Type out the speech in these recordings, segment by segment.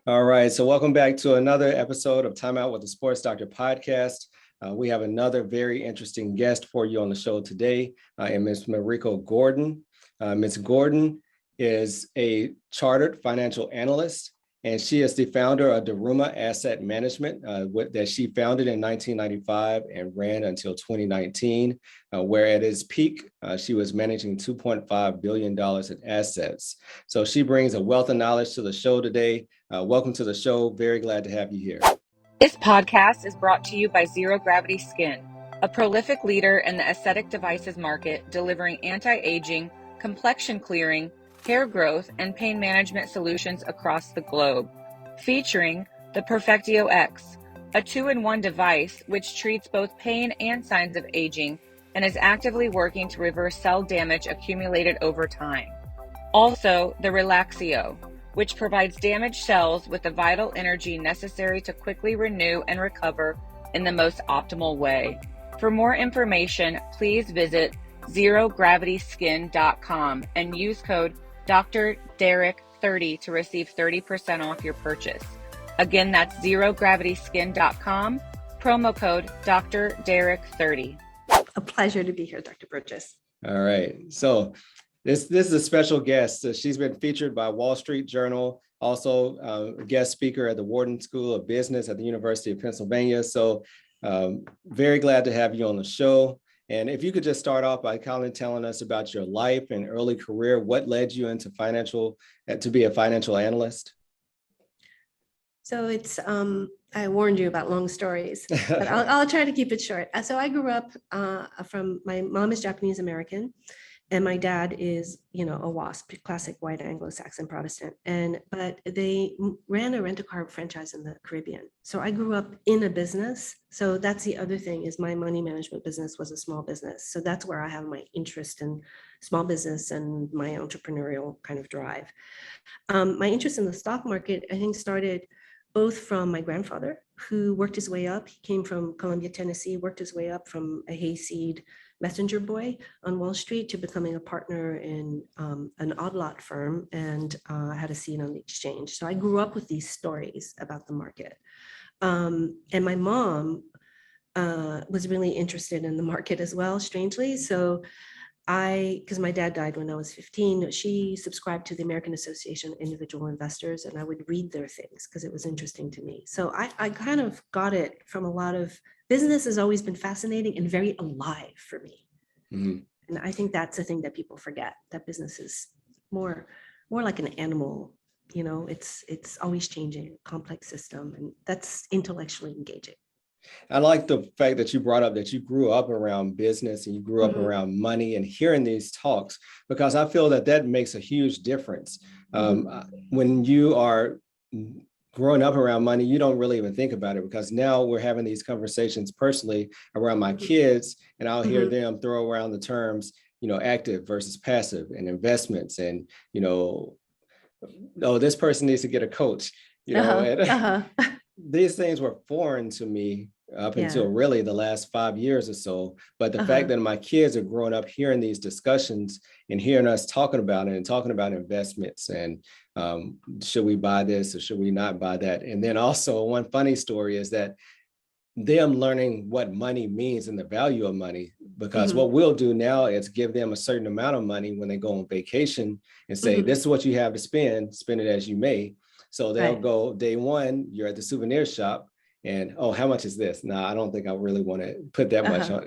All right, so welcome back to another episode of Timeout with the Sports Doctor podcast. We have another very interesting guest for you on the show today, and Ms. Mariko Gordon. Ms. Gordon is a chartered financial analyst, and she is the founder of Daruma Asset Management that she founded in 1995 and ran until 2019, where at its peak, she was managing $2.5 billion in assets. So she brings a wealth of knowledge to the show today. Welcome to the show. Very glad to have you here. This podcast is brought to you by Zero Gravity Skin, a prolific leader in the aesthetic devices market, delivering anti-aging, complexion clearing, hair growth, and pain management solutions across the globe. Featuring the Perfectio X, a 2-in-1 device which treats both pain and signs of aging and is actively working to reverse cell damage accumulated over time. Also, the Relaxio, which provides damaged cells with the vital energy necessary to quickly renew and recover in the most optimal way. For more information, please visit zerogravityskin.com and use code Dr.Derrick 30 to receive 30% off your purchase. Again, that's zerogravityskin.com, promo code Dr.Derrick 30. A pleasure to be here, Dr. Burgess. All right, so this is a special guest. So she's been featured by Wall Street Journal, also a guest speaker at the Wharton School of Business at the University of Pennsylvania. So very glad to have you on the show. And if you could just start off by kind of telling us about your life and early career, what led you into to be a financial analyst? So it's, I warned you about long stories, but I'll try to keep it short. So I grew up my mom is Japanese American. And my dad is, a WASP, classic white Anglo-Saxon Protestant. But they ran a rent-a-car franchise in the Caribbean. So I grew up in a business. So that's the other thing is my money management business was a small business. So that's where I have my interest in small business and my entrepreneurial kind of drive. My interest in the stock market, I think, started both from my grandfather, who worked his way up. He came from Columbia, Tennessee, worked his way up from a hayseed messenger boy on Wall Street to becoming a partner in an odd lot firm and had a seat on the exchange. So I grew up with these stories about the market. And my mom was really interested in the market as well, strangely. So because my dad died when I was 15, she subscribed to the American Association of Individual Investors, and I would read their things because it was interesting to me. So I kind of got it from a lot of business has always been fascinating and very alive for me. Mm-hmm. And I think that's the thing that people forget, that business is more like an animal, it's always changing, complex system, and that's intellectually engaging. I like the fact that you brought up that you grew up around business and you grew up around money and hearing these talks, because I feel that makes a huge difference. When you are growing up around money, you don't really even think about it, because now we're having these conversations personally around my kids, and I'll hear them throw around the terms, active versus passive and investments, and, oh, this person needs to get a coach, These things were foreign to me up until really the last 5 years or so. But the fact that my kids are growing up hearing these discussions and hearing us talking about it and talking about investments and should we buy this or should we not buy that? And then also one funny story is that them learning what money means and the value of money, because what we'll do now is give them a certain amount of money when they go on vacation and say, this is what you have to spend it as you may. So they'll go day one, you're at the souvenir shop and, oh, how much is this? No, I don't think I really want to put that much on,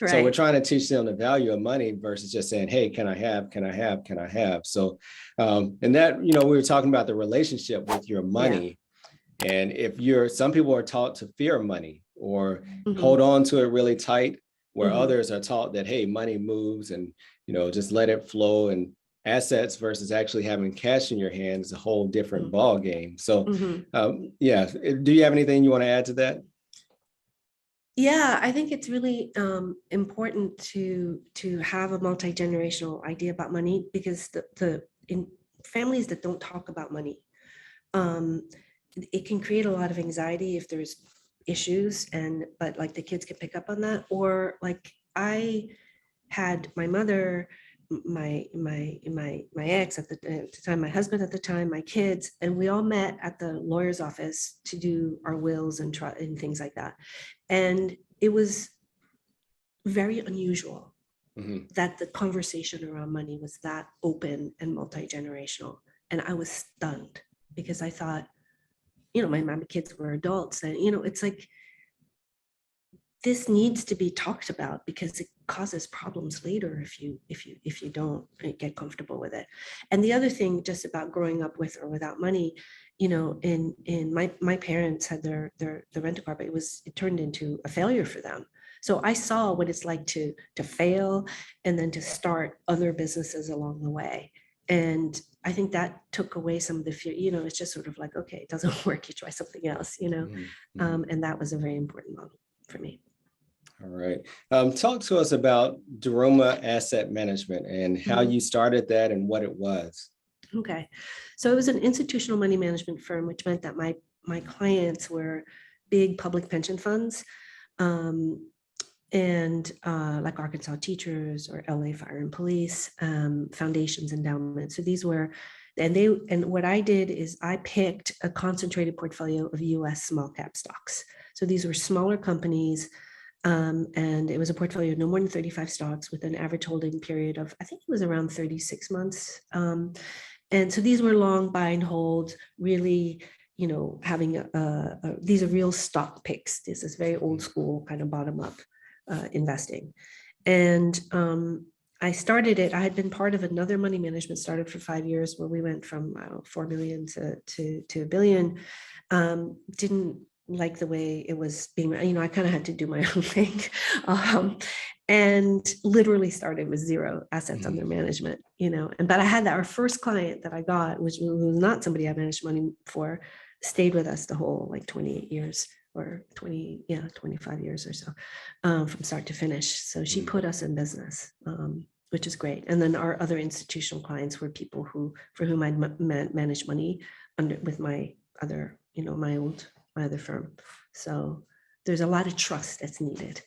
So we're trying to teach them the value of money versus just saying, hey, can I have? So, and that, we were talking about the relationship with your money. And some people are taught to fear money or hold on to it really tight, where others are taught that, hey, money moves and, just let it flow, and assets versus actually having cash in your hand is a whole different ball game. So, do you have anything you want to add to that? Yeah, I think it's really important to have a multi-generational idea about money, because in families that don't talk about money, it can create a lot of anxiety if there's issues, but like the kids can pick up on that. Or like I had my mother my ex at the time, my husband at the time, my kids, and we all met at the lawyer's office to do our wills and things like that. And it was very unusual that the conversation around money was that open and multi-generational. And I was stunned because I thought, my kids were adults, and it's like, this needs to be talked about because it causes problems later if you don't get comfortable with it. And the other thing, just about growing up with or without money, in my parents had their rental car, but it turned into a failure for them. So I saw what it's like to fail and then to start other businesses along the way. And I think that took away some of the fear. It's just sort of like, okay, it doesn't work, you try something else. And that was a very important moment for me. All right. Talk to us about Daruma Asset Management and how you started that and what it was. Okay. So it was an institutional money management firm, which meant that my clients were big public pension funds, and like Arkansas Teachers or LA Fire and Police, foundations, endowments. So these were, and what I did is I picked a concentrated portfolio of US small cap stocks. So these were smaller companies. And it was a portfolio of no more than 35 stocks with an average holding period of, I think it was around 36 months. And so these were long buy and hold, really, having these are real stock picks. This is very old school kind of bottom up investing. And I started it. I had been part of another money management startup for 5 years where we went from 4 million to $1 billion. Didn't like the way it was being, I kind of had to do my own thing, and literally started with 0 assets under management, but I had our first client that I got, which was not somebody I managed money for, stayed with us the whole 28 years or 25 years or so, from start to finish. So she put us in business, which is great. And then our other institutional clients were people for whom I'd managed money with my other, my other firm. So there's a lot of trust that's needed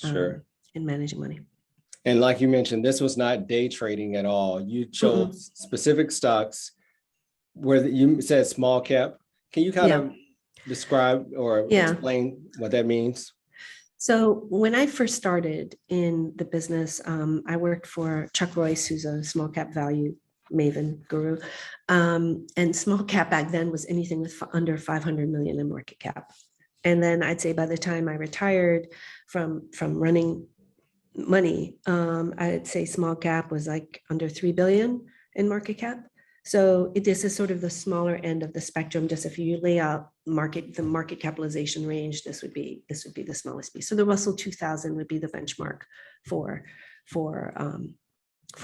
in managing money. And like you mentioned, this was not day trading at all. You chose specific stocks where you said small cap. Can you kind of describe or explain what that means? So when I first started in the business, I worked for Chuck Royce, who's a small cap value maven guru, and small cap back then was anything with under 500 million in market cap. And then I'd say by the time I retired from running money, I'd say small cap was like under 3 billion in market cap. So this is sort of the smaller end of the spectrum. Just if you lay out the market capitalization range, this would be the smallest piece. So the Russell 2000 would be the benchmark for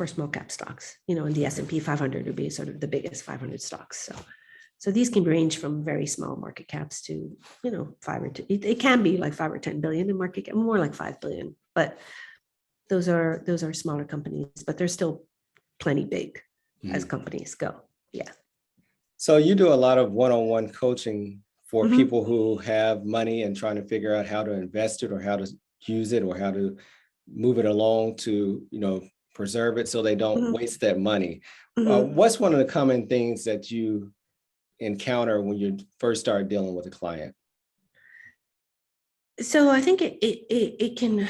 small cap stocks, and the S&P 500 would be sort of the biggest 500 stocks. So these can range from very small market caps to, 5 or 10, it can be like 5 or 10 billion in market cap, more like 5 billion, but those are smaller companies, but they're still plenty big as companies go. Yeah. So you do a lot of one-on-one coaching for people who have money and trying to figure out how to invest it or how to use it or how to move it along to, preserve it so they don't waste that money. What's one of the common things that you encounter when you first start dealing with a client? So I think it can,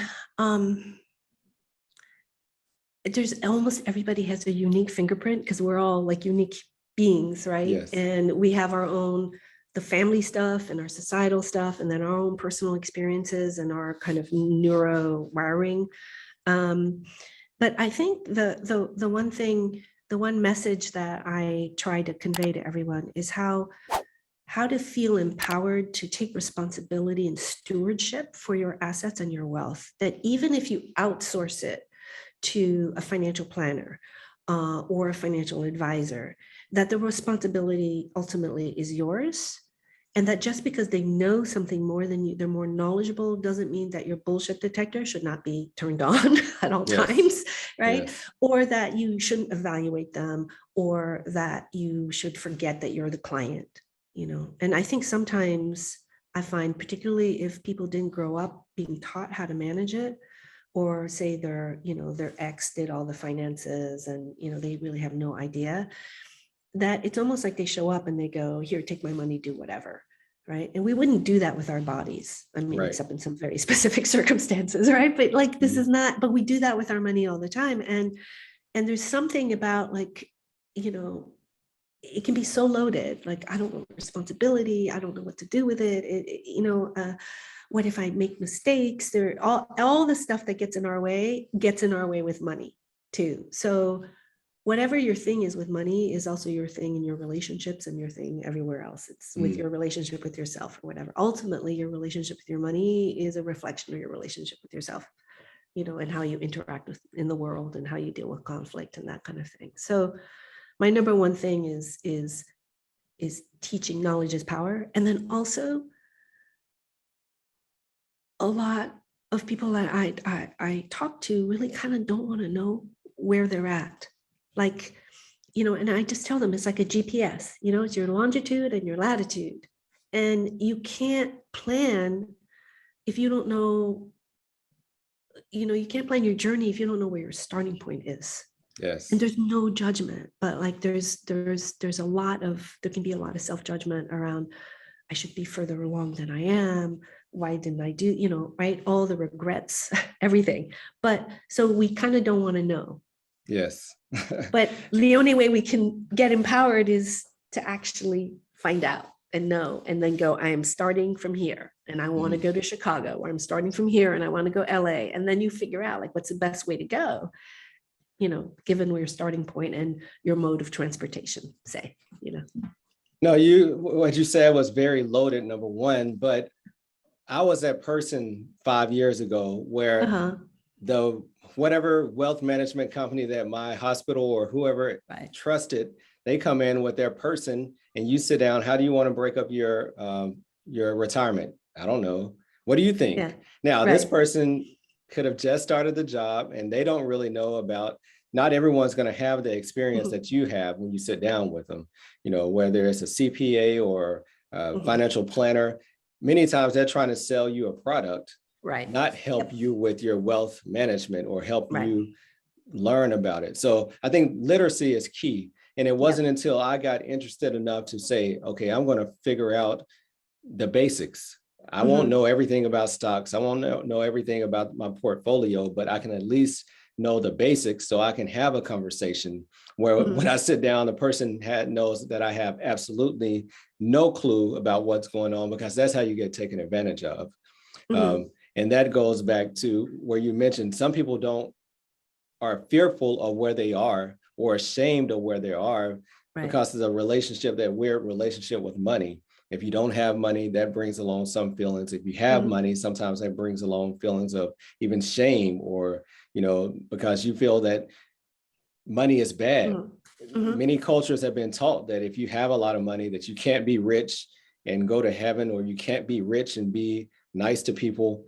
there's almost everybody has a unique fingerprint because we're all like unique beings, right? Yes. And we have our own, the family stuff and our societal stuff, and then our own personal experiences and our kind of neuro wiring. But I think the one message that I try to convey to everyone is how to feel empowered to take responsibility and stewardship for your assets and your wealth. That even if you outsource it to a financial planner or a financial advisor, that the responsibility ultimately is yours. And that just because they know something more than you, they're more knowledgeable, doesn't mean that your bullshit detector should not be turned on at all times, right? Yes. Or that you shouldn't evaluate them, or that you should forget that you're the client, And I think sometimes I find, particularly if people didn't grow up being taught how to manage it, or say their ex did all the finances and, they really have no idea, that it's almost like they show up and they go, here, take my money, do whatever. Right. And we wouldn't do that with our bodies. I mean, Right. except in some very specific circumstances. Right. But like, this is not, but we do that with our money all the time. And there's something about like, it can be so loaded. Like, I don't know responsibility. I don't know what to do with it. What if I make mistakes? There, all the stuff that gets in our way with money too. So whatever your thing is with money is also your thing in your relationships and your thing everywhere else. It's with your relationship with yourself or whatever. Ultimately, your relationship with your money is a reflection of your relationship with yourself, and how you interact in the world and how you deal with conflict and that kind of thing. So my number one thing is teaching knowledge is power. And then also a lot of people that I talk to really kind of don't want to know where they're at. Like, and I just tell them it's like a GPS, it's your longitude and your latitude. And you can't plan if you don't know, you can't plan your journey if you don't know where your starting point is. Yes. And there's no judgment, but like there's there can be a lot of self-judgment around, I should be further along than I am. Why didn't I do, right? All the regrets, everything. But so we kind of don't want to know. Yes. But the only way we can get empowered is to actually find out and know, and then go, I am starting from here and I want to go to Chicago, or I'm starting from here and I want to go LA. And then you figure out like, what's the best way to go, given your starting point and your mode of transportation, say, No, what you said was very loaded, number one, but I was that person 5 years ago where whatever wealth management company that my hospital or whoever trusted, they come in with their person and you sit down. How do you want to break up your retirement? I don't know. What do you think? Yeah. Now, this person could have just started the job and they don't really know about, not everyone's going to have the experience that you have when you sit down with them, whether it's a CPA or a financial planner. Many times they're trying to sell you a product, not help you with your wealth management or help you learn about it. So I think literacy is key. And it wasn't until I got interested enough to say, okay, I'm going to figure out the basics. I won't know everything about stocks. I won't know everything about my portfolio, but I can at least know the basics so I can have a conversation where when I sit down, the person knows that I have absolutely no clue about what's going on, because that's how you get taken advantage of. And that goes back to where you mentioned some people are fearful of where they are or ashamed of where they are because of the weird relationship with money. If you don't have money, that brings along some feelings. If you have money, sometimes that brings along feelings of even shame or, because you feel that money is bad. Many cultures have been taught that if you have a lot of money, that you can't be rich and go to heaven, or you can't be rich and be nice to people.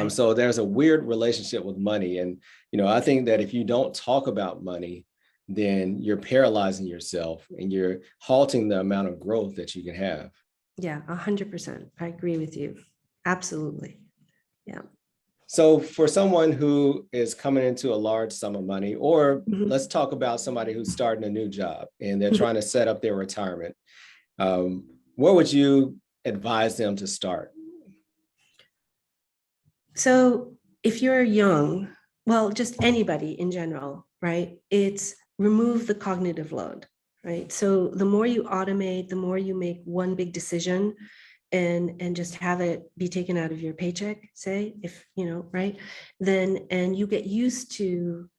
So there's a weird relationship with money. And, I think that if you don't talk about money, then you're paralyzing yourself and you're halting the amount of growth that you can have. Yeah, 100%. I agree with you. Absolutely. Yeah. So for someone who is coming into a large sum of money, or let's talk about somebody who's starting a new job and they're trying to set up their retirement, where would you advise them to start? So if you're young, well, just anybody in general, right? It's remove the cognitive load, right? So the more you automate, the more you make one big decision and just have it be taken out of your paycheck, say, if, right? Then, and you get used to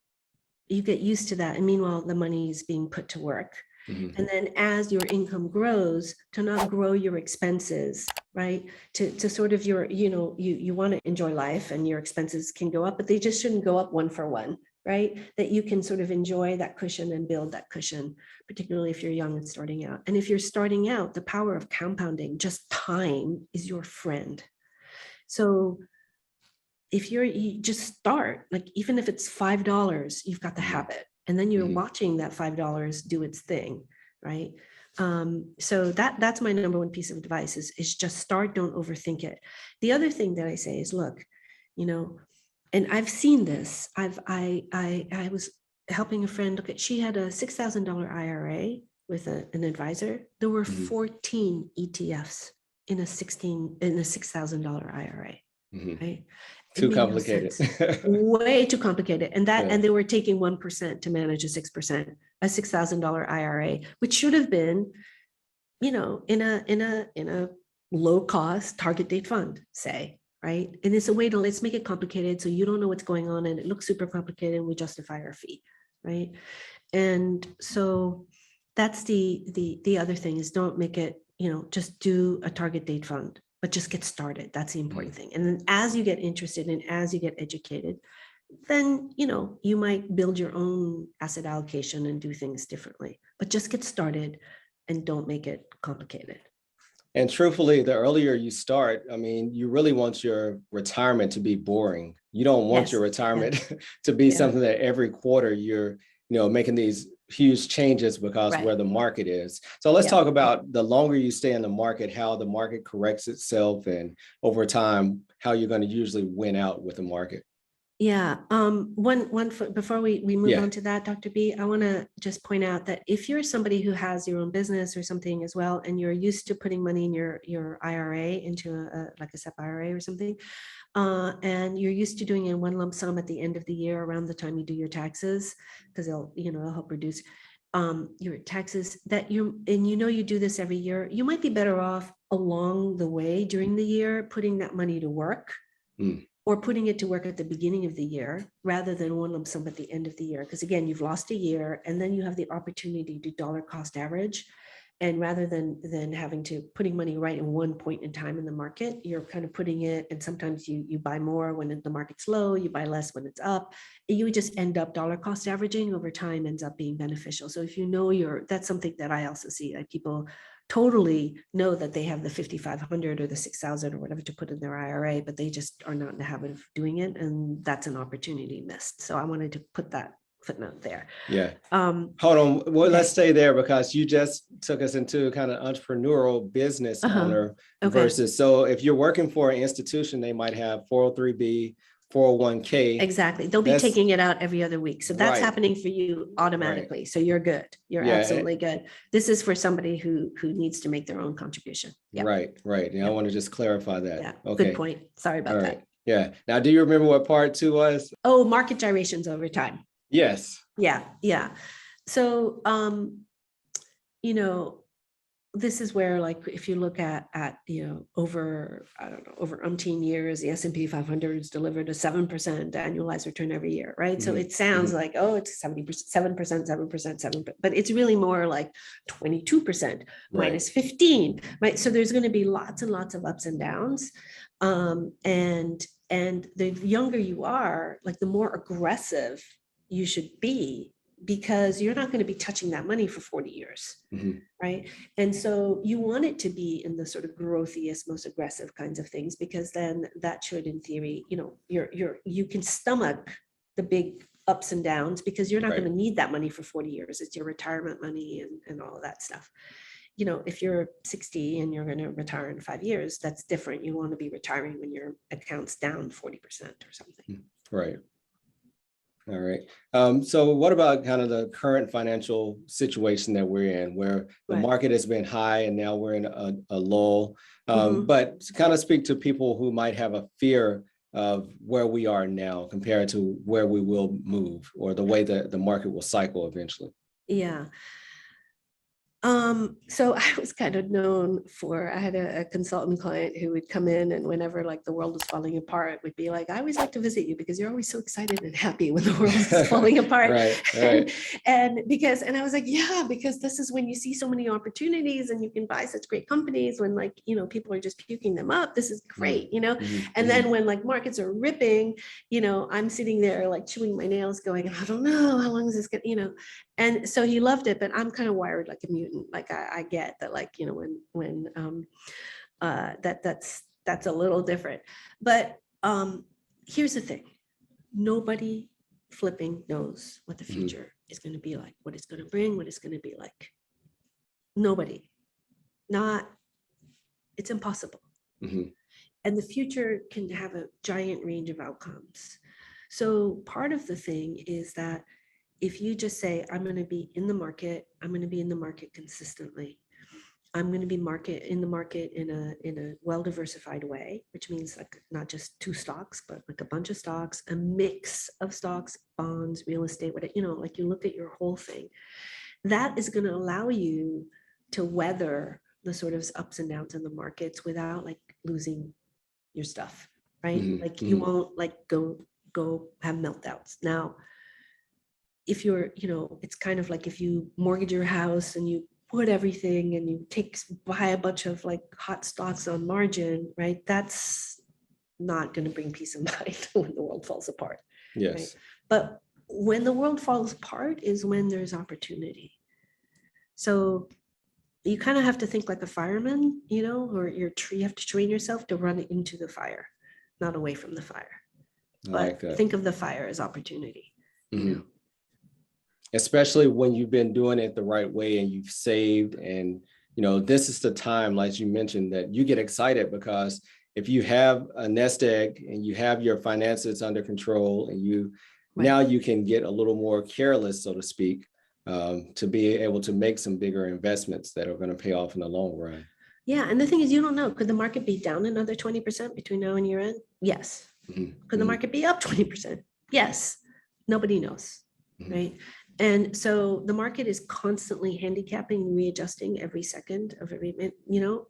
that. And meanwhile, the money is being put to work. And then as your income grows, to not grow your expenses, right? To sort of you want to enjoy life and your expenses can go up, but they just shouldn't go up one for one, right? That you can sort of enjoy that cushion and build that cushion, particularly if you're young and starting out. And if you're starting out, the power of compounding, just time, is your friend. So if you just start, like, even if it's $5, you've got the habit. And then you're watching that $5 do its thing, right? So that's my number one piece of advice is just start, don't overthink it. The other thing that I say is, look, and I've seen this. I was helping a friend look at, she had a $6,000 IRA with an advisor. There were 14 ETFs in a $6,000 IRA, right? Too complicated. Way too complicated. And Yeah. and they were taking 1% to manage a 6%, a $6,000 IRA, which should have been, in a low cost target date fund, say, right? And it's a way to, let's make it complicated so you don't know what's going on and it looks super complicated and we justify our fee, right? And so that's the other thing, is don't make it, just do a target date fund, but just get started. That's the important thing. And then as you get interested and as you get educated, then, you might build your own asset allocation and do things differently, but just get started and don't make it complicated. And truthfully, the earlier you start, I mean, you really want your retirement to be boring. You don't want your retirement to be something that every quarter you're, making these huge changes because where the market is. So let's talk about the longer you stay in the market, how the market corrects itself, and over time, how you're going to usually win out with the market. Yeah. Before we move on to that, Dr. B, I want to just point out that if you're somebody who has your own business or something as well, and you're used to putting money in your IRA into like a SEP IRA or something, and you're used to doing it in one lump sum at the end of the year around the time you do your taxes, because it'll help reduce your taxes, you do this every year, you might be better off along the way during the year putting that money to work. Or putting it to work at the beginning of the year rather than one lump sum at the end of the year. Because again, you've lost a year and then you have the opportunity to dollar cost average. And rather than having to putting money right in one point in time in the market, you're kind of putting it, and sometimes you buy more when the market's low, you buy less when it's up. You just end up dollar cost averaging over time ends up being beneficial. So if that's something that I also see, like people totally know that they have the 5,500 or the 6,000 or whatever to put in their IRA, but they just are not in the habit of doing it. And that's an opportunity missed. So I wanted to put that footnote there. Yeah. Hold on. Well, let's stay there, because you just took us into kind of entrepreneurial business owner versus. So if you're working for an institution, they might have 403B, 401k. Exactly. They'll be taking it out every other week. So that's happening for you automatically. Right. So you're good. You're absolutely good. This is for somebody who needs to make their own contribution. Yep. Right. Yeah, I want to just clarify that. Yeah. Okay. Good point. Sorry about that. Yeah. Now, do you remember what part 2 was? Oh, market gyrations over time. Yes. Yeah. So, this is where, like, if you look at over umpteen years, the S&P 500 has delivered a 7% annualized return every year, right? So it sounds like, oh, it's 70%, 7%, but it's really more like 22%, minus 15, right? So there's going to be lots and lots of ups and downs. And the younger you are, like, the more aggressive you should be, because you're not going to be touching that money for 40 years, right? And so you want it to be in the sort of growthiest, most aggressive kinds of things, because then that should, in theory, you can stomach the big ups and downs, because you're not going to need that money for 40 years. It's your retirement money and all of that stuff. If you're 60 and you're going to retire in 5 years, that's different. You want to be retiring when your account's down 40% or something. Right. All right. So what about kind of the current financial situation that we're in, where the market has been high and now we're in a lull? But kind of speak to people who might have a fear of where we are now compared to where we will move, or the way that the market will cycle eventually. Yeah. So I was kind of known for, I had a consultant client who would come in, and whenever like the world was falling apart, would be like, I always like to visit you because you're always so excited and happy when the world is falling apart. And I was like, yeah, because this is when you see so many opportunities and you can buy such great companies when, like, people are just puking them up. This is great, and then when like markets are ripping, I'm sitting there like chewing my nails going, I don't know, how long is this going, and so he loved it, but I'm kind of wired like a mutant. Like I get that, like, when that's a little different. But here's the thing: nobody flipping knows what the future is going to be like, what it's going to bring, what it's going to be like. Nobody. It's impossible. And the future can have a giant range of outcomes. So part of the thing is that if you just say, I'm going to be in the market, I'm going to be in the market consistently. I'm going to be in the market in a well-diversified way, which means like not just two stocks, but like a bunch of stocks, a mix of stocks, bonds, real estate, whatever, like you look at your whole thing. That is going to allow you to weather the sort of ups and downs in the markets without like losing your stuff, right? Like you won't like go have meltdowns. Now, if you're, it's kind of like if you mortgage your house and you put everything and you buy a bunch of like hot stocks on margin, right? That's not going to bring peace of mind when the world falls apart. Yes. Right? But when the world falls apart is when there's opportunity. So you kind of have to think like a fireman, or you have to train yourself to run into the fire, not away from the fire. But think of the fire as opportunity. Especially when you've been doing it the right way and you've saved, and this is the time, like you mentioned, that you get excited, because if you have a nest egg and you have your finances under control, and now you can get a little more careless, so to speak, to be able to make some bigger investments that are going to pay off in the long run. Yeah, and the thing is, you don't know, could the market be down another 20% between now and year end? Yes. Could the market be up 20%? Yes. Nobody knows, right? And so the market is constantly handicapping and readjusting every second of every minute,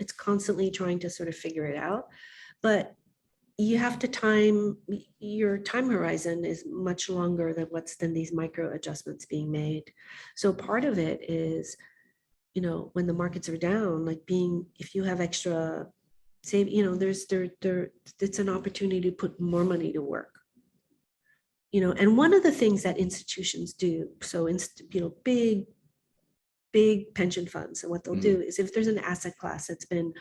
it's constantly trying to sort of figure it out. But you have to your time horizon is much longer than these micro adjustments being made. So part of it is, when the markets are down, like if you have extra save, it's an opportunity to put more money to work. And one of the things that institutions do, so big pension funds, and what they'll do is, if there's an asset class that's been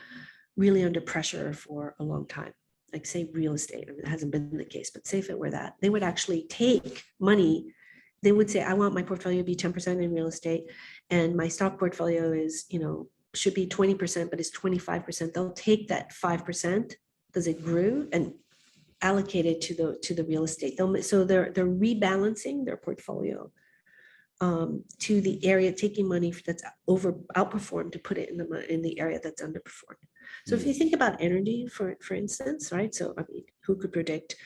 really under pressure for a long time, like say real estate, it hasn't been the case, but say if it were that, they would actually take money. They would say, I want my portfolio to be 10% in real estate, and my stock portfolio is, should be 20%, but it's 25%. They'll take that 5% because it grew and allocated to the real estate. So they're rebalancing their portfolio to the area, taking money that's outperformed to put it in the area that's underperformed. So if you think about energy, for instance, right? So who could predict?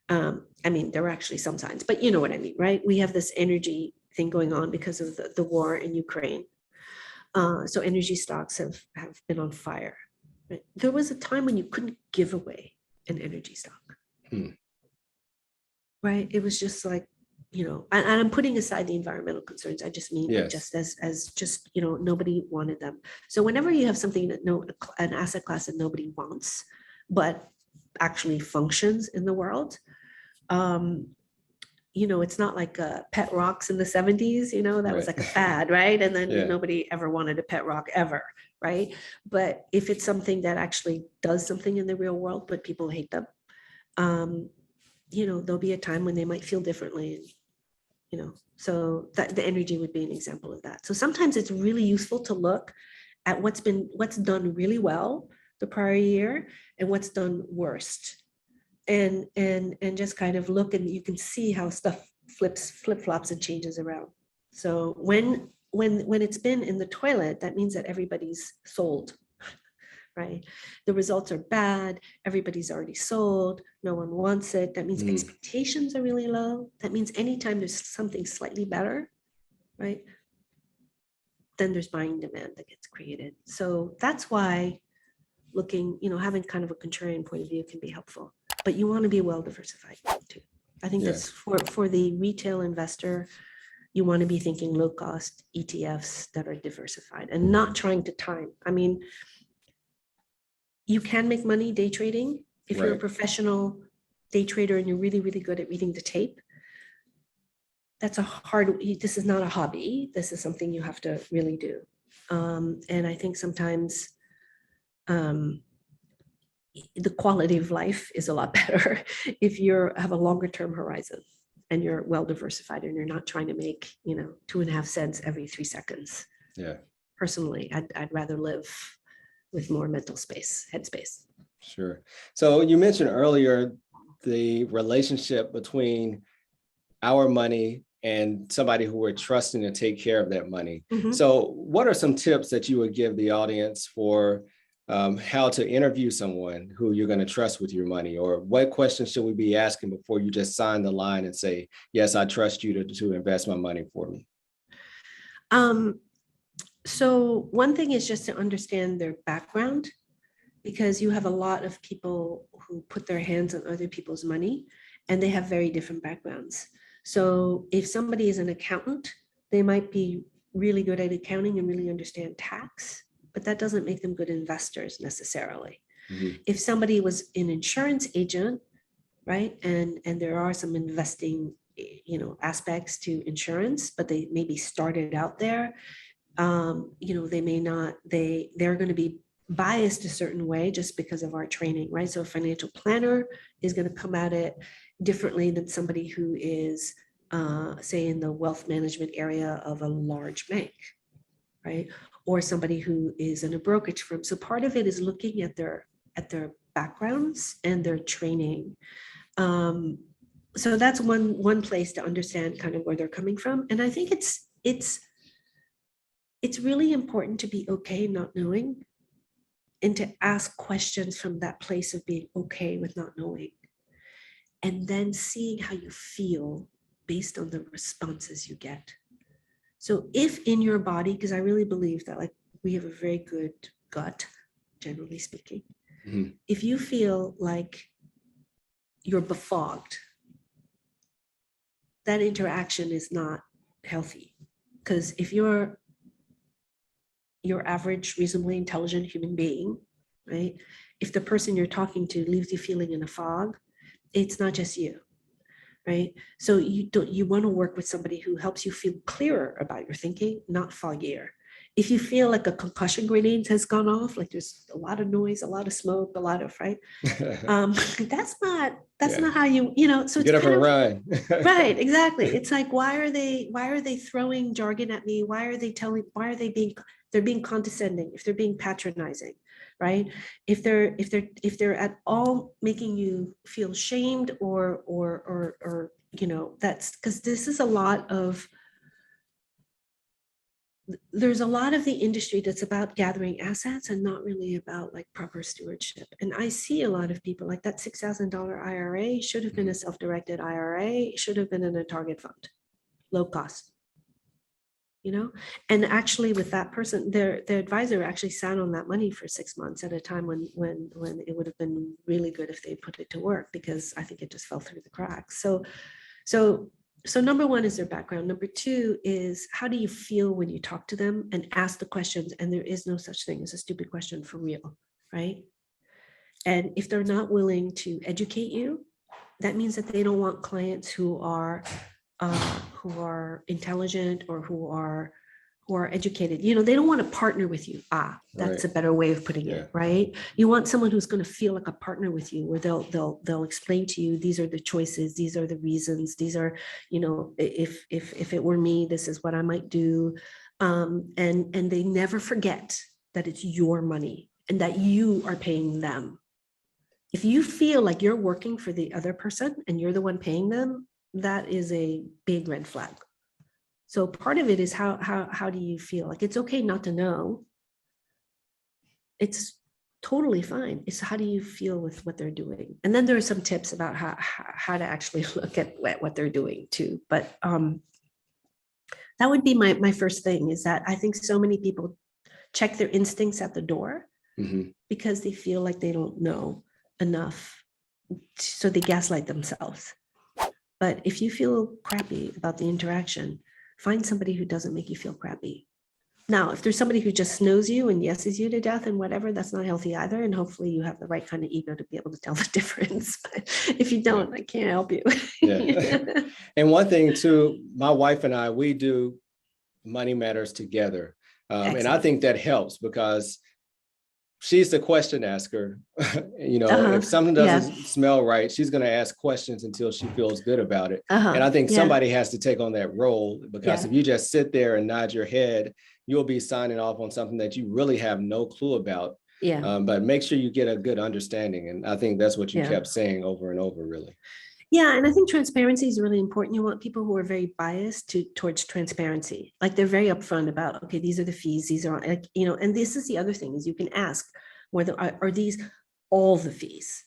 There were actually some signs, but you know what I mean, right? We have this energy thing going on because of the war in Ukraine. So energy stocks have been on fire. Right? There was a time when you couldn't give away an energy stock. Right? It was just like, and I'm putting aside the environmental concerns. I just mean just as nobody wanted them. So whenever you have something an asset class that nobody wants, but actually functions in the world, it's not like pet rocks in the 70s, that was like a fad, right? And then nobody ever wanted a pet rock ever, right? But if it's something that actually does something in the real world, but people hate them, there'll be a time when they might feel differently, so that the energy would be an example of that. So sometimes it's really useful to look at what's done really well the prior year and what's done worst, and just kind of look, and you can see how stuff flip-flops and changes around. So when it's been in the toilet, that means that everybody's sold. Right? The results are bad. Everybody's already sold. No one wants it. That means expectations are really low. That means anytime there's something slightly better, right? Then there's buying demand that gets created. So that's why looking, having kind of a contrarian point of view can be helpful. But you want to be well diversified too. I think that's for the retail investor. You want to be thinking low cost ETFs that are diversified and not trying to time. You can make money day trading if you're a professional day trader and you're really, really good at reading the tape. This is not a hobby. This is something you have to really do. And I think sometimes the quality of life is a lot better if you have a longer term horizon and you're well diversified and you're not trying to make, 2.5 cents every 3 seconds. Yeah. Personally, I'd rather live with more mental space, headspace. Sure. So you mentioned earlier the relationship between our money and somebody who we're trusting to take care of that money. So what are some tips that you would give the audience for how to interview someone who you're going to trust with your money? Or what questions should we be asking before you just sign the line and say, yes, I trust you to invest my money for me? So one thing is just to understand their background, because you have a lot of people who put their hands on other people's money and they have very different backgrounds. So if somebody is an accountant, they might be really good at accounting and really understand tax, but that doesn't make them good investors necessarily. If somebody was an insurance agent, right, and there are some investing, aspects to insurance, but they maybe started out there, they may not, they're going to be biased a certain way just because of our training, right? So a financial planner is going to come at it differently than somebody who is, say, in the wealth management area of a large bank, right? Or somebody who is in a brokerage firm. So part of it is looking at their backgrounds and their training. So that's one place to understand kind of where they're coming from. And I think it's really important to be okay not knowing, and to ask questions from that place of being okay with not knowing, and then seeing how you feel based on the responses you get. So if in your body, because I really believe that, like, we have a very good gut, generally speaking. If you feel like you're befogged, that interaction is not healthy. Because if you're your average, reasonably intelligent human being, right? If the person you're talking to leaves you feeling in a fog, it's not just you, right? So you want to work with somebody who helps you feel clearer about your thinking, not foggier. If you feel like a concussion grenade has gone off, like there's a lot of noise, a lot of smoke, a lot of, right? That's not how so get it's up and run. Right, exactly. It's like, why are they throwing jargon at me? Why are they being condescending, if they're being patronizing, right? If they're at all making you feel shamed or that's because there's a lot of the industry that's about gathering assets and not really about like proper stewardship. And I see a lot of people like that $6,000 IRA should have been a self-directed IRA, should have been in a target fund, low cost. And actually with that person, their advisor actually sat on that money for 6 months at a time when it would have been really good if they put it to work, because I think it just fell through the cracks. So number one is their background. Number two is, how do you feel when you talk to them, and ask the questions. And there is no such thing as a stupid question, for real, right? And if they're not willing to educate you, that means that they don't want clients who are intelligent or who are educated. They don't want to partner with you. That's a better way of putting it, right? You want someone who's going to feel like a partner with you, where they'll explain to you, these are the choices, these are the reasons, these are, if it were me, this is what I might do. And they never forget that it's your money and that you are paying them. If you feel like you're working for the other person and you're the one paying them, that is a big red flag. So part of it is how do you feel? Like, it's okay not to know. It's totally fine. It's how do you feel with what they're doing? And then there are some tips about how to actually look at what they're doing too. But that would be my first thing, is that I think so many people check their instincts at the door because they feel like they don't know enough. So they gaslight themselves. But if you feel crappy about the interaction, find somebody who doesn't make you feel crappy. Now, if there's somebody who just knows you and yeses you to death and whatever, that's not healthy either. And hopefully you have the right kind of ego to be able to tell the difference. But if you don't, I can't help you. And one thing too, my wife and I, we do Money Matters together. And I think that helps because she's the question asker. If something doesn't smell right, she's going to ask questions until she feels good about it. And I think somebody has to take on that role, because if you just sit there and nod your head, you'll be signing off on something that you really have no clue about. Yeah. But make sure you get a good understanding. And I think that's what you Yeah. kept saying over and over, really. Yeah, and I think transparency is really important. You want people who are very biased towards transparency. Like they're very upfront about, okay, these are the fees, these are like, and this is the other thing is you can ask whether are these all the fees?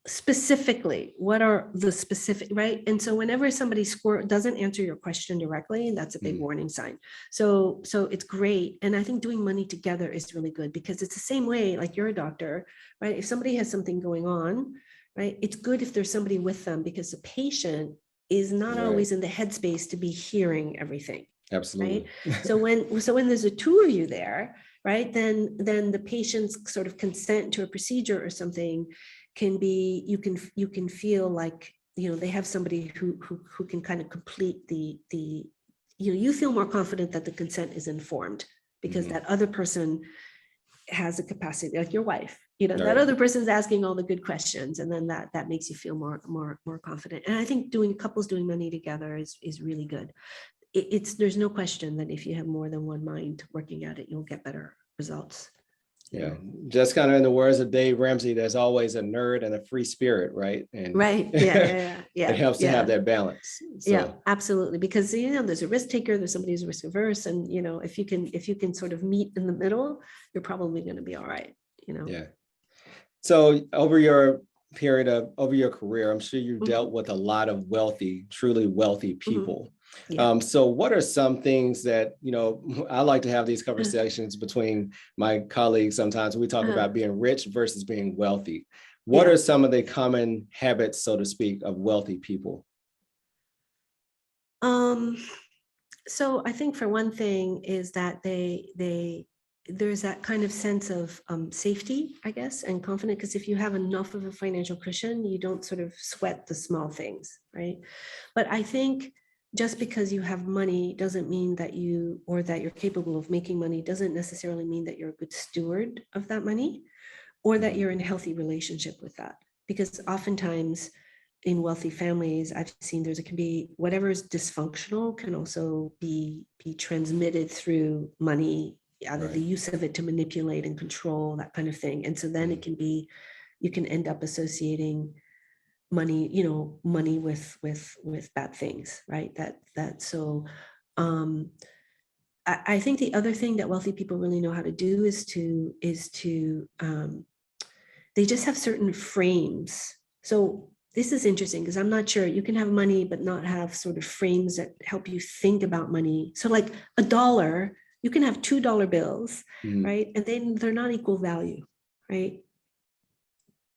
Specifically, what are the specific, right? And so whenever somebody doesn't answer your question directly, that's a big warning sign. So it's great. And I think doing money together is really good because it's the same way, like you're a doctor, right? If somebody has something going on, right? It's good if there's somebody with them because the patient is not always in the headspace to be hearing everything. Absolutely. Right. So when there's a two of you there, right, then the patient's sort of consent to a procedure or something can be, you can feel like, they have somebody who can kind of complete the you feel more confident that the consent is informed because that other person has a capacity, like your wife, that other person's asking all the good questions, and then that makes you feel more confident. And I think couples doing money together is really good. There's no question that if you have more than one mind working at it, you'll get better results. Yeah, just kind of in the words of Dave Ramsey, there's always a nerd and a free spirit, right? And right, yeah. It helps to have that balance. So. Yeah, absolutely, because there's a risk taker, there's somebody who's risk averse, and if you can sort of meet in the middle, you're probably going to be all right. Yeah. So over your career, I'm sure you've dealt with a lot of truly wealthy people. Yeah. So what are some things that, I like to have these conversations between my colleagues. Sometimes we talk about being rich versus being wealthy. What are some of the common habits, so to speak, of wealthy people? So I think for one thing is that there's that kind of sense of safety, I guess, and confidence, because if you have enough of a financial cushion, you don't sort of sweat the small things, right? But I think just because you have money doesn't mean that you're capable of making money, doesn't necessarily mean that you're a good steward of that money or that you're in a healthy relationship with that. Because oftentimes in wealthy families, I've seen it can be whatever is dysfunctional can also be transmitted through money, either the use of it to manipulate and control, that kind of thing. And so then it can be, you can end up associating money with bad things, right? I think the other thing that wealthy people really know how to do is to they just have certain frames. So this is interesting because I'm not sure, you can have money but not have sort of frames that help you think about money. So like $1, you can have $2 bills, right? And then they're not equal value, right?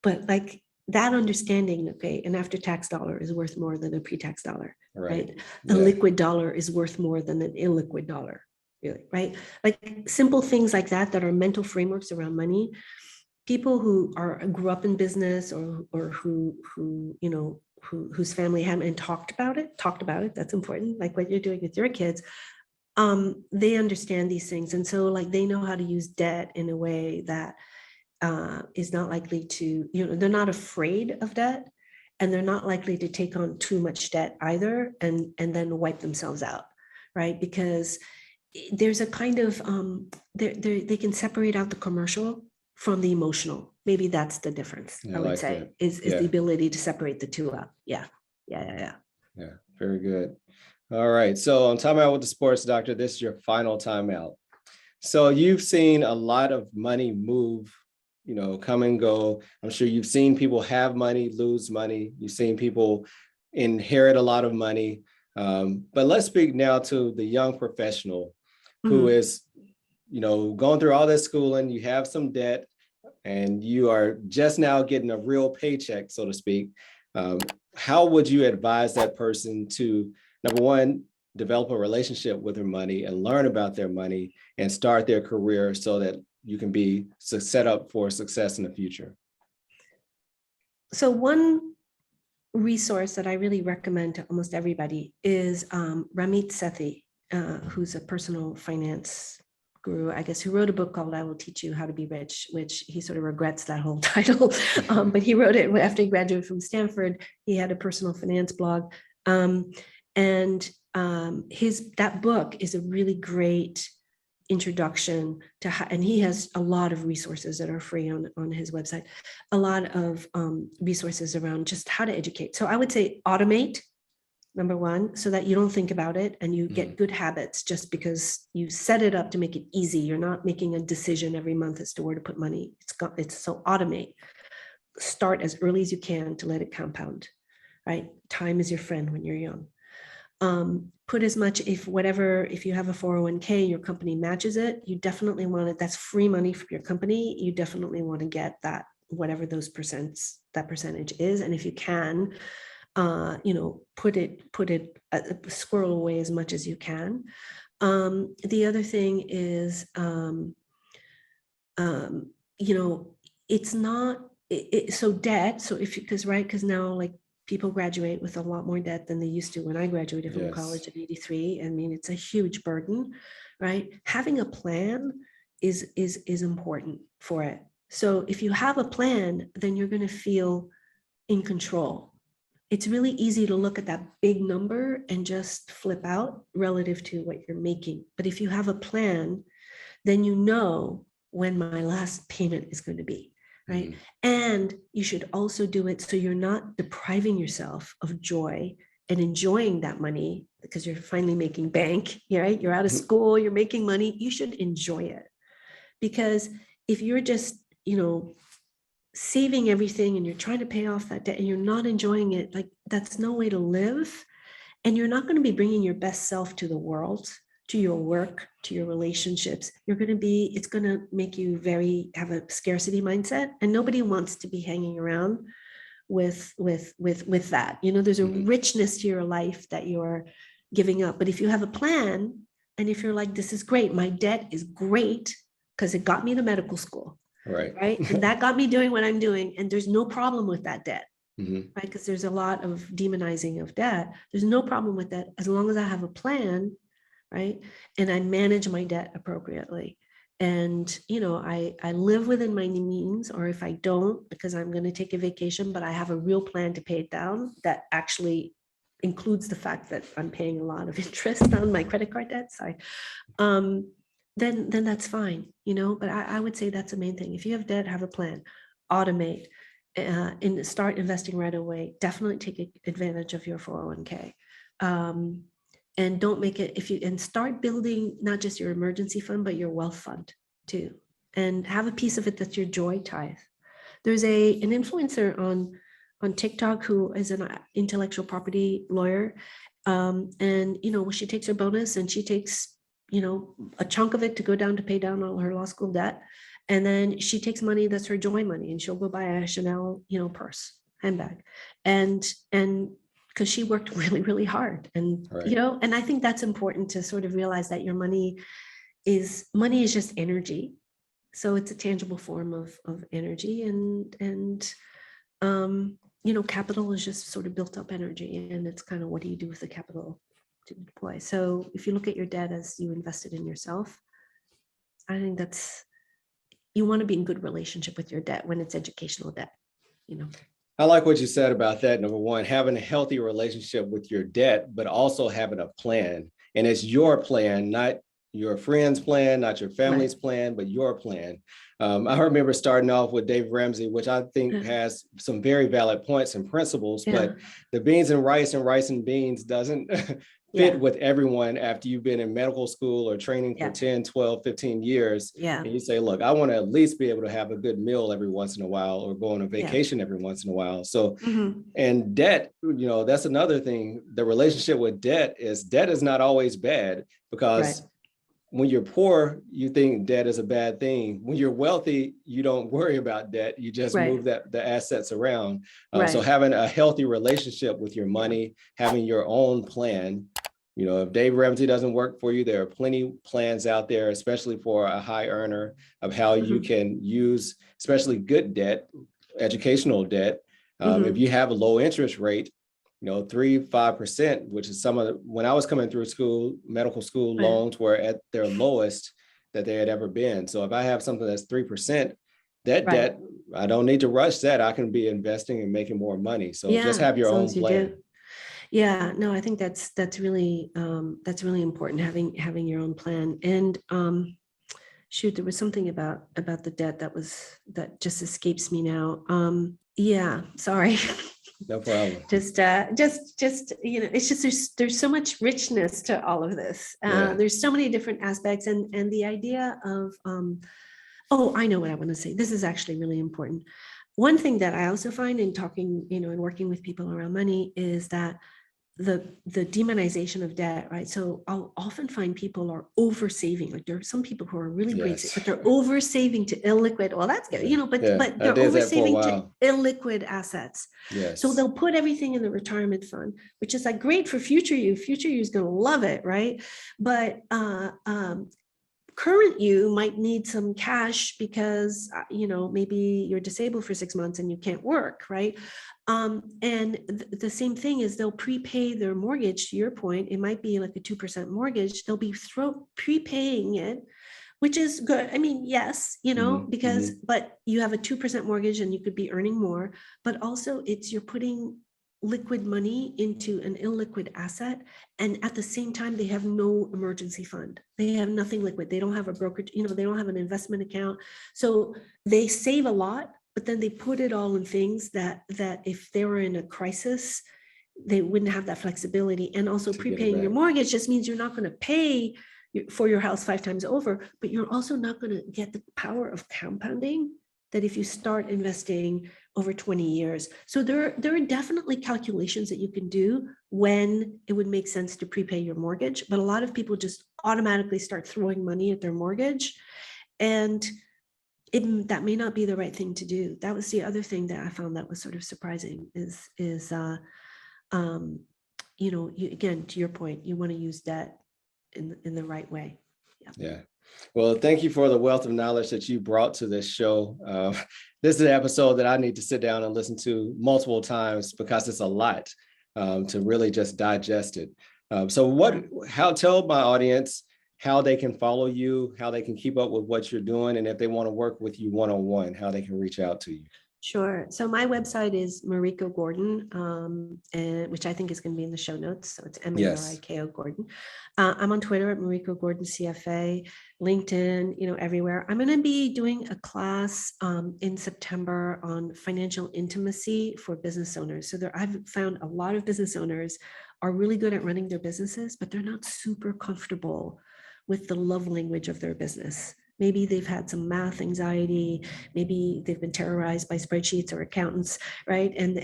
But like that understanding, okay, an after-tax dollar is worth more than a pre-tax dollar, right? A liquid dollar is worth more than an illiquid dollar, really, right? Like simple things like that are mental frameworks around money. People who grew up in business or whose family hadn't and talked about it. That's important. Like what you're doing with your kids, they understand these things, and so like they know how to use debt in a way that is not likely to, they're not afraid of debt, and they're not likely to take on too much debt either, and then wipe themselves out, right? Because there's a kind of they can separate out the commercial from the emotional. Maybe that's the difference. I would say is the ability to separate the two up. Yeah, very good. All right, so on Timeout with the Sports Doctor, this is your final timeout. So you've seen a lot of money move, come and go. I'm sure you've seen people have money, lose money. You've seen people inherit a lot of money. But let's speak now to the young professional who is, going through all this schooling. You have some debt and you are just now getting a real paycheck, so to speak. How would you advise that person to, number one, develop a relationship with their money and learn about their money and start their career so that you can be set up for success in the future? So one resource that I really recommend to almost everybody is Ramit Sethi, who's a personal finance guru, I guess, who wrote a book called I Will Teach You How to Be Rich, which he sort of regrets that whole title. But he wrote it after he graduated from Stanford. He had a personal finance blog. And that book is a really great introduction to how, and he has a lot of resources that are free on his website, a lot of resources around just how to educate. So I would say automate, number one, so that you don't think about it and you get good habits just because you set it up to make it easy. You're not making a decision every month as to where to put money. It's so automate. Start as early as you can to let it compound, right? Time is your friend when you're young. Put as much, if you have a 401k, your company matches it, you definitely want it. That's free money from your company. You definitely want to get that, whatever that percentage is. And if you can, put it squirrel away as much as you can. The other thing is, it's not, so debt. So because now like people graduate with a lot more debt than they used to when I graduated from college in 83. I mean, it's a huge burden, right? Having a plan is important for it. So if you have a plan, then you're going to feel in control. It's really easy to look at that big number and just flip out relative to what you're making. But if you have a plan, then you know when my last payment is going to be. Right. And you should also do it so you're not depriving yourself of joy and enjoying that money because you're finally making bank, right? You're out of school, you're making money. You should enjoy it. Because if you're just, saving everything and you're trying to pay off that debt and you're not enjoying it, like that's no way to live. And you're not going to be bringing your best self to the world, to your work, to your relationships. It's going to make you have a scarcity mindset, and nobody wants to be hanging around with that. There's a richness to your life that you're giving up. But if you have a plan, and if you're like, this is great, my debt is great because it got me to medical school, right? And that got me doing what I'm doing, and there's no problem with that debt. Right? Because there's a lot of demonizing of debt. There's no problem with that as long as I have a plan, right? And I manage my debt appropriately. And, I live within my means, or if I don't, because I'm going to take a vacation, but I have a real plan to pay it down that actually includes the fact that I'm paying a lot of interest on my credit card debt. Sorry. Then that's fine, but I would say that's the main thing. If you have debt, have a plan, automate, and start investing right away. Definitely take advantage of your 401k. And don't make it, and start building not just your emergency fund, but your wealth fund too. And have a piece of it that's your joy tithe. There's an influencer on TikTok who is an intellectual property lawyer. And, she takes her bonus and she takes, a chunk of it to go down to pay down all her law school debt. And then she takes money that's her joy money, and she'll go buy a Chanel, purse, handbag. And because she worked really, really hard. And, and I think that's important to sort of realize that your money is just energy. So it's a tangible form of energy, and capital is just sort of built up energy, and it's kind of, what do you do with the capital to deploy? So if you look at your debt as you invested in yourself, I think you want to be in good relationship with your debt when it's educational debt, I like what you said about that. Number one, having a healthy relationship with your debt, but also having a plan. And it's your plan, not your friend's plan, not your family's plan, but your plan. I remember starting off with Dave Ramsey, which I think has some very valid points and principles, but the beans and rice and beans doesn't fit with everyone after you've been in medical school or training for 10, 12, 15 years. And you say, look, I want to at least be able to have a good meal every once in a while, or go on a vacation every once in a while. So, and debt, that's another thing. The relationship with debt is not always bad, because when you're poor, you think debt is a bad thing. When you're wealthy, you don't worry about debt. You just move the assets around. So having a healthy relationship with your money, having your own plan. If Dave Ramsey doesn't work for you, there are plenty plans out there, especially for a high earner, of how you can use, especially good debt, educational debt. If you have a low interest rate, 3-5%, which is when I was coming through school, medical school loans were at their lowest that they had ever been. So if I have something that's 3%, that debt, I don't need to rush that. I can be investing and making more money. So just have your own plan. Yeah, no, I think that's really important, having your own plan. And Shoot, there was something about the debt that just escapes me now. Yeah, sorry. No problem. Just it's just there's so much richness to all of this. Yeah. There's so many different aspects, and the idea of oh, I know what I want to say. This is actually really important. One thing that I also find in talking, and working with people around money is that the demonization of debt, right? So I'll often find people are over saving. Like there are some people who are really great, Yes. but they're over saving to illiquid. Well, that's good, but Yeah. but I they're did over that for a saving to while. illiquid assets. Yes. So they'll put everything in the retirement fund, which is like great for future you. Future you is going to love it, right? But current you might need some cash because maybe you're disabled for 6 months and you can't work, right? And the same thing is they'll prepay their mortgage. To your point, it might be like a 2% mortgage. They'll be prepaying it, which is good. I mean, yes, because but you have a 2% mortgage and you could be earning more, but also you're putting liquid money into an illiquid asset, and at the same time they have no emergency fund. They have nothing liquid. They don't have a brokerage, they don't have an investment account. So they save a lot, but then they put it all in things that if they were in a crisis, they wouldn't have that flexibility. And also prepaying your mortgage just means you're not going to pay for your house 5 times over, but you're also not going to get the power of compounding that if you start investing over 20 years. So there are definitely calculations that you can do when it would make sense to prepay your mortgage, but a lot of people just automatically start throwing money at their mortgage, and that may not be the right thing to do. That was the other thing that I found that was sort of surprising is again, to your point, you want to use debt in the right way. Yeah. Well, thank you for the wealth of knowledge that you brought to this show. This is an episode that I need to sit down and listen to multiple times because it's a lot to really just digest it. Tell my audience how they can follow you, how they can keep up with what you're doing, and if they want to work with you one-on-one, how they can reach out to you. Sure. So my website is Mariko Gordon, which I think is going to be in the show notes. So it's Mariko Gordon. I'm on Twitter at Mariko Gordon CFA, LinkedIn, everywhere. I'm going to be doing a class in September on financial intimacy for business owners. So I've found a lot of business owners are really good at running their businesses, but they're not super comfortable with the love language of their business. Maybe they've had some math anxiety. Maybe they've been terrorized by spreadsheets or accountants, right? And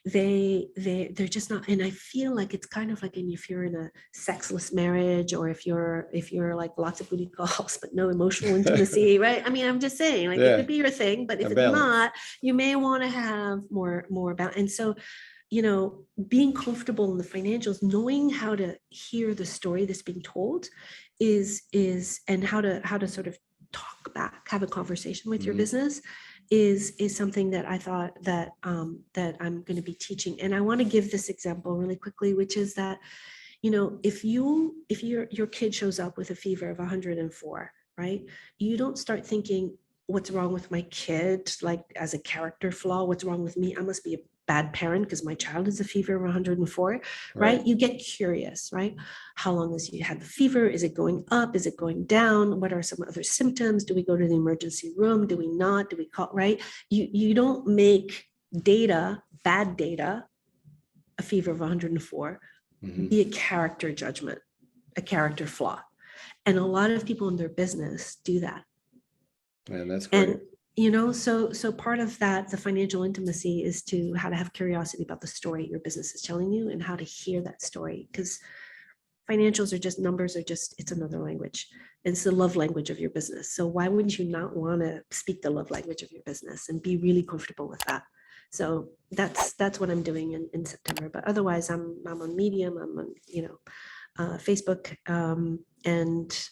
they're just not. And I feel like it's kind of like if you're in a sexless marriage, or if you're like lots of booty calls but no emotional intimacy, right? I mean, I'm just saying, like, it could be your thing, but if it's not, you may want to have more about. And so, being comfortable in the financials, knowing how to hear the story that's being told is and how to sort of talk back, have a conversation with your business is something that I thought that that I'm going to be teaching. And I want to give this example really quickly, which is that, if your kid shows up with a fever of 104, right? You don't start thinking, what's wrong with my kid? Like, as a character flaw, what's wrong with me? I must be a bad parent because my child has a fever of 104, right? You get curious, right? How long has you had the fever? Is it going up? Is it going down? What are some other symptoms? Do we go to the emergency room? Do we not? Do we call, right? You don't make bad data, a fever of 104, be a character judgment, a character flaw. And a lot of people in their business do that. Man, that's great. And so part of that, the financial intimacy, is how to have curiosity about the story your business is telling you and how to hear that story, because financials are just numbers, it's another language. It's the love language of your business. So why wouldn't you not want to speak the love language of your business and be really comfortable with that? So that's what I'm doing in September. But otherwise, I'm on Medium, I'm on Facebook, and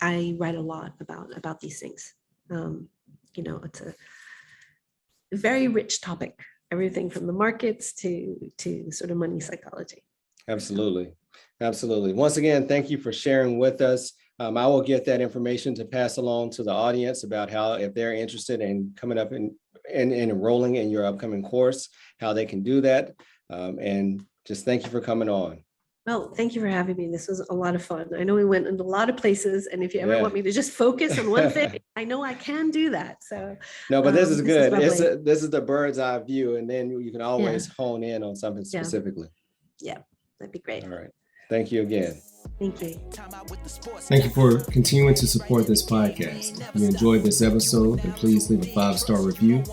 I write a lot about these things. It's a very rich topic, everything from the markets to sort of money psychology. Absolutely. Absolutely. Once again, thank you for sharing with us. I will get that information to pass along to the audience about how, if they're interested in coming up and enrolling in your upcoming course, how they can do that. And just thank you for coming on. Well, thank you for having me. This was a lot of fun. I know we went into a lot of places, and if you ever Yeah. want me to just focus on one thing, I know I can do that. So No, but this is good. lovely. This is the bird's eye view, and then you can always hone in on something specifically. Yeah, that'd be great. All right. Thank you again. Thank you. Thank you for continuing to support this podcast. If you enjoyed this episode, then please leave a 5-star review.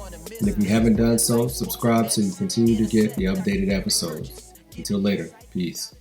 And if you haven't done so, subscribe so you continue to get the updated episodes. Until later, peace.